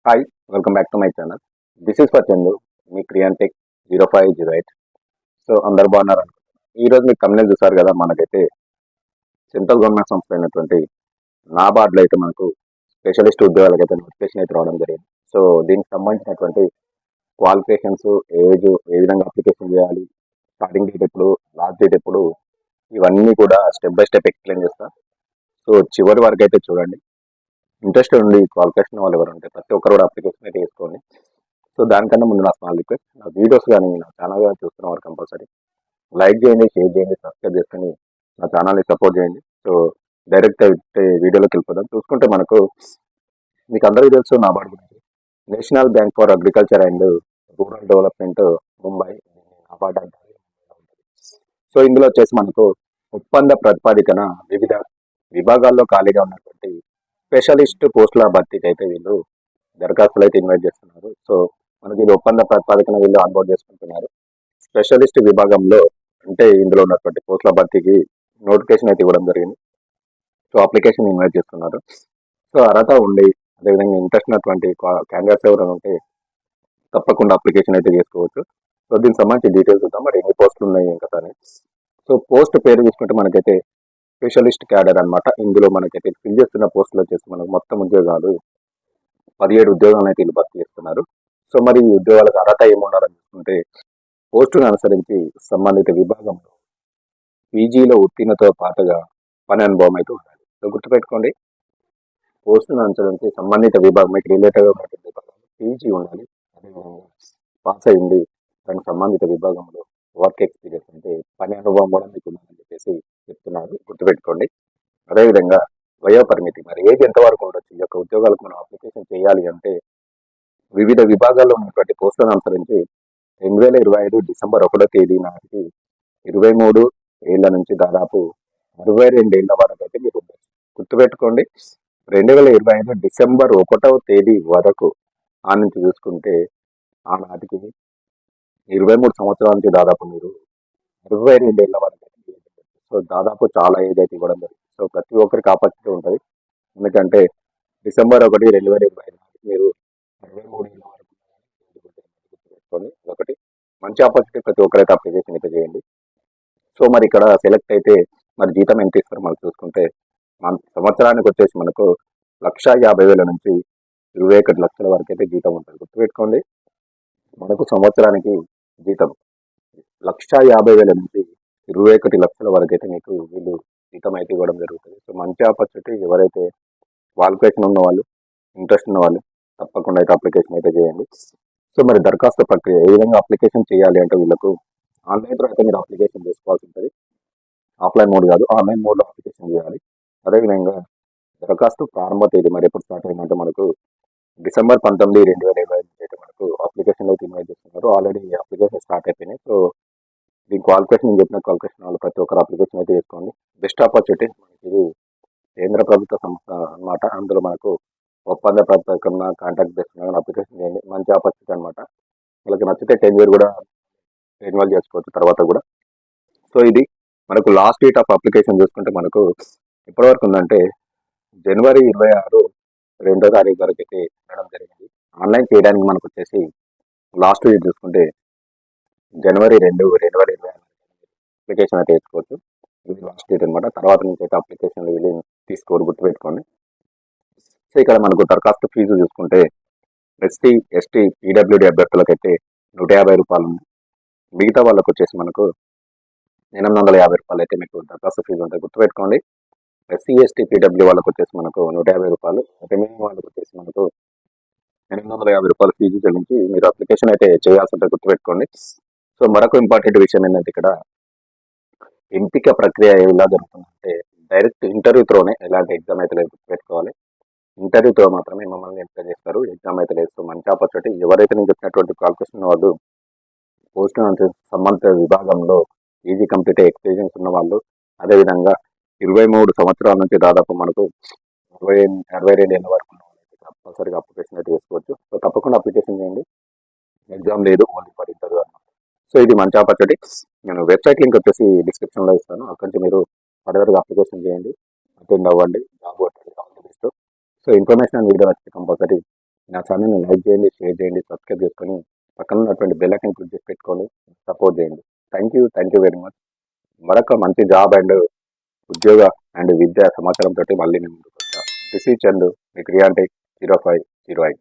Hi, welcome back to my channel. This is for Chandu, మీ క్రియాంటెక్ 0508. So అందరు బాగున్నారు. ఈరోజు మీకు తమిళ చూసారు కదా, మనకైతే సెంట్రల్ గవర్నమెంట్ సంస్థ అయినటువంటి నాబార్డ్లో అయితే మనకు స్పెషలిస్ట్ ఉద్యోగాలకు అయితే నోటిఫికేషన్ అయితే రావడం జరిగింది. సో దీనికి సంబంధించినటువంటి క్వాలిఫికేషన్స్, ఏజ్, ఏ విధంగా అప్లికేషన్ చేయాలి, స్టార్టింగ్ డేట్ ఎప్పుడు, లాస్ట్ డేట్ ఎప్పుడు, ఇవన్నీ కూడా స్టెప్ బై స్టెప్ ఎక్స్ప్లెయిన్ చేస్తా. సో చివరి వరకు అయితే చూడండి. ఇంట్రెస్ట్ ఉండి క్వాలిఫికేషన్ వాళ్ళు ఎవరు ఉంటే ప్రతి ఒక్కరు కూడా అప్లికేషన్ అయితే వేసుకోండి. సో దానికన్నా ముందు నా స్మాల్ రిక్వెస్ట్, నా వీడియోస్ కానీ నా ఛానల్ కానీ చూస్తున్న వారు కంపల్సరీ లైక్ చేయండి, షేర్ చేయండి, సబ్స్క్రైబ్ చేసుకొని నా ఛానల్ని సపోర్ట్ చేయండి. సో డైరెక్ట్ అయితే వీడియోలోకి వెళ్ళిపోదాం. చూసుకుంటే మనకు మీకు అందరికీ తెలుసు నాబార్డ్ గురించి. National bank for agriculture and rural development, Mumbai, NABARD అంటారు. సో ఇందులో వచ్చేసి మనకు ఒప్పంద ప్రతిపాదికన వివిధ విభాగాల్లో ఖాళీగా ఉన్నటువంటి స్పెషలిస్ట్ పోస్టుల భర్తీకి అయితే వీళ్ళు దరఖాస్తులు అయితే ఇన్వైట్ చేస్తున్నారు. సో మనకి ఇది ఒప్పంద ప్రతిపాదికన వీళ్ళు ఆన్బోర్డ్ చేసుకుంటున్నారు. స్పెషలిస్ట్ విభాగంలో అంటే ఇందులో ఉన్నటువంటి పోస్టుల భర్తీకి నోటిఫికేషన్ అయితే ఇవ్వడం జరిగింది. సో అప్లికేషన్ ఇన్వైట్ చేస్తున్నారు. సో అర్హత ఉండి అదేవిధంగా ఇంట్రెస్ట్ ఉన్నటువంటి క్యాండిడేట్స్ ఎవరైనా ఉంటే తప్పకుండా అప్లికేషన్ అయితే చేసుకోవచ్చు. సో దీనికి సంబంధించి డీటెయిల్స్ చూద్దాం. మరి ఎన్ని పోస్టులు ఉన్నాయి ఏం కదా అని. సో పోస్ట్ పేరు చూసుకుంటే మనకైతే స్పెషలిస్ట్ క్యాడర్ అనమాట. ఇందులో మనకైతే ఫిల్ చేస్తున్న పోస్టులు వచ్చేసి మనకు మొత్తం ఉద్యోగాలు 17 ఉద్యోగాలను అయితే వీళ్ళు భర్తీ చేస్తున్నారు. సో మరి ఈ ఉద్యోగాలకు అర్హత ఏముండాలని చూసుకుంటే పోస్టును అనుసరించి సంబంధిత విభాగంలో పీజీలో ఉత్తీర్ణతో పాటుగా పని అనుభవం అయితే ఉండాలి. సో గుర్తుపెట్టుకోండి, పోస్టును అనుసరించి సంబంధిత విభాగం మీకు రిలేటెడ్గా ఉన్నటువంటి విభాగంలో పీజీ ఉండాలి. అదేవిధంగా పాస్ అయ్యింది దానికి సంబంధిత విభాగంలో వర్క్ ఎక్స్పీరియన్స్ అంటే పని అనుభవం కూడా మీకు ఉండాలని చెప్పేసి చెప్తున్నారు. గుర్తుపెట్టుకోండి. అదేవిధంగా వయో పరిమితి, మరి ఏజ్ ఎంతవరకు ఉండొచ్చు ఈ యొక్క ఉద్యోగాలకు మనం అప్లికేషన్ చేయాలి అంటే వివిధ విభాగాల్లో ఉన్నటువంటి పోస్టులను అనుసరించి 2025 డిసెంబర్ 1వ తేదీ నాటికి 23 ఏళ్ల నుంచి దాదాపు 62 ఏళ్ల వరకు అయితే మీరు ఉండొచ్చు. గుర్తుపెట్టుకోండి, 2025 డిసెంబర్ 1వ తేదీ వరకు ఆ నుంచి చూసుకుంటే ఆనాటికి 23 సంవత్సరాల నుంచి దాదాపు మీరు 62 ఏళ్ల వరకు అయితే. సో దాదాపు చాలా ఏజ్ అయితే ఇవ్వడం జరిగింది. సో ప్రతి ఒక్కరికి ఆపర్చునిటీ ఉంటుంది. ఎందుకంటే డిసెంబర్ 1, 2025 నాటికి మీరు 63 ఏళ్ళ వరకు గుర్తుపెట్టుకోండి. ఒకటి మంచి ఆపర్చునిటీ, ప్రతి ఒక్కరైతే అప్లికేషన్ అయితే చేయండి. సో మరి ఇక్కడ సెలెక్ట్ అయితే మరి జీతం ఎంత ఇస్తారు మనం చూసుకుంటే సంవత్సరానికి వచ్చేసి మనకు 1,50,000 నుంచి 21 లక్షల వరకు అయితే జీతం ఉంటుంది. గుర్తుపెట్టుకోండి, మనకు సంవత్సరానికి జీతం 1,50,000 నుంచి 21 లక్షల వరకు అయితే మీకు వీళ్ళు జీతం అయితే ఇవ్వడం జరుగుతుంది. సో మంచి ఆపర్చునిటీ. ఎవరైతే క్వాలిఫికేషన్ ఉన్న వాళ్ళు, ఇంట్రెస్ట్ ఉన్న వాళ్ళు తప్పకుండా అయితే అప్లికేషన్ అయితే చేయండి. సో మరి దరఖాస్తు ప్రక్రియ ఏ విధంగా అప్లికేషన్ చేయాలి అంటే వీళ్ళకు ఆన్లైన్లో అయితే మీరు అప్లికేషన్ చేసుకోవాల్సి ఉంటుంది. ఆఫ్లైన్ మోడ్ కాదు, ఆన్లైన్ మోడ్లో అప్లికేషన్ చేయాలి. అదేవిధంగా దరఖాస్తు ప్రారంభ తేదీ మరి ఎప్పుడు స్టార్ట్ అయిందంటే మనకు డిసెంబర్ 19, 2025 నుంచి అయితే మనకు అప్లికేషన్ అయితే ఇన్వైట్ చేస్తున్నారు. ఆల్రెడీ అప్లికేషన్ స్టార్ట్ అయిపోయినాయి. సో దీని క్వాలిఫికేషన్ నేను చెప్పిన క్వాలిఫికేషన్ వాళ్ళు ప్రతి ఒక్కరు అప్లికేషన్ అయితే చేసుకోండి. Best opportunity. మనకి ఇది కేంద్ర ప్రభుత్వ సంస్థ అనమాట. అందులో మనకు ఒప్పంద ప్రతిపాదన కాంటాక్ట్ చేస్తున్నా అప్లికేషన్ చేయండి. మంచి ఆపర్చునిటీ అనమాట. వాళ్ళకి నచ్చితే 10 years కూడా రెన్యువల్ చేసుకోవచ్చు తర్వాత కూడా. సో ఇది మనకు లాస్ట్ డేట్ ఆఫ్ అప్లికేషన్ చూసుకుంటే మనకు ఎప్పటివరకు ఉందంటే జనవరి 26, 2వ తారీఖు వరకు అయితే ఉండడం జరిగింది. ఆన్లైన్ చేయడానికి మనకు వచ్చేసి లాస్ట్ డేట్ చూసుకుంటే జనవరి 2, 2026 అప్లికేషన్ అయితే వేసుకోవచ్చు. ఇది లాస్ట్ డేట్ అనమాట. తర్వాత నుంచి అయితే అప్లికేషన్లు వెళ్ళి తీసుకోరు, గుర్తుపెట్టుకోండి. సో ఇక్కడ మనకు దరఖాస్తు ఫీజు చూసుకుంటే ఎస్సీ, ఎస్టీ, పీడబ్ల్యూడీ అభ్యర్థులకు అయితే 150 రూపాయలు ఉంది. మిగతా వాళ్ళకు వచ్చేసి మనకు 850 రూపాయలు అయితే మీకు దరఖాస్తు ఫీజు ఉంటుంది. గుర్తుపెట్టుకోండి, ఎస్సీ, ఎస్టీ, పీడబ్ల్యూ వాళ్ళకు వచ్చేసి మనకు 150 రూపాయలు, రిమైనింగ్ వాళ్ళకి వచ్చేసి మనకు 850 రూపాయలు ఫీజు చెల్లించి మీరు అప్లికేషన్ అయితే చేయాల్సి ఉంటుంది. గుర్తుపెట్టుకోండి. సో మరొక ఇంపార్టెంట్ విషయం ఏంటంటే ఇక్కడ ఎంపిక ప్రక్రియ ఎలా జరుగుతుందంటే డైరెక్ట్ ఇంటర్వ్యూ త్రోనే, ఎలాంటి ఎగ్జామ్ అయితే లేదు. గుర్తుపెట్టుకోవాలి, ఇంటర్వ్యూ త్రో మాత్రమే మమ్మల్ని ఎంపిక చేస్తారు. ఎగ్జామ్ అయితే లేదు. సో మంచి ఆపర్చునిటీ. ఎవరైతే నేను చెప్పినటువంటి క్వాలిఫికేషన్ వాళ్ళు, పోస్ట్ సంబంధిత విభాగంలో ఈజీ కంప్లీట్ ఎక్స్పీరియన్స్ ఉన్న వాళ్ళు, అదేవిధంగా 23 సంవత్సరాల నుంచి దాదాపు మనకు 62 ఏళ్ళ వరకు ఉన్న వాళ్ళైతే కంపల్సరీగా అప్లికేషన్ అయితే చేసుకోవచ్చు. సో తప్పకుండా అప్లికేషన్ చేయండి. ఎగ్జామ్ లేదు, ఓన్లీ ఫర్ ఇంటర్వ్యూ అన్నమాట. సో ఇది మంచి ఆపర్చునిటీ. నేను వెబ్సైట్ లింక్ వచ్చేసి డిస్క్రిప్షన్లో ఇస్తాను. అక్కడి నుంచి మీరు ఫర్దర్గా అప్లికేషన్ చేయండి, అటెండ్ అవ్వండి, జాబ్ కొట్టండి. All the best. So information and video వచ్చి కంపల్సరీ నా ఛానల్ని లైక్ చేయండి, షేర్ చేయండి, సబ్స్క్రైబ్ చేసుకొని పక్కన ఉన్నటువంటి బెల్ ఐకాన్ క్లిక్ చేసి పెట్టుకొని సపోర్ట్ చేయండి. Thank you very much. మరొక మంచి జాబ్ అండ్ ఉద్యోగ అండ్ విద్యా సమాచారంతో మళ్ళీ నేను ముందుకు వస్తా. దిస్ ఈజ్ చందు, మీ క్రియాంటెక్ 0508.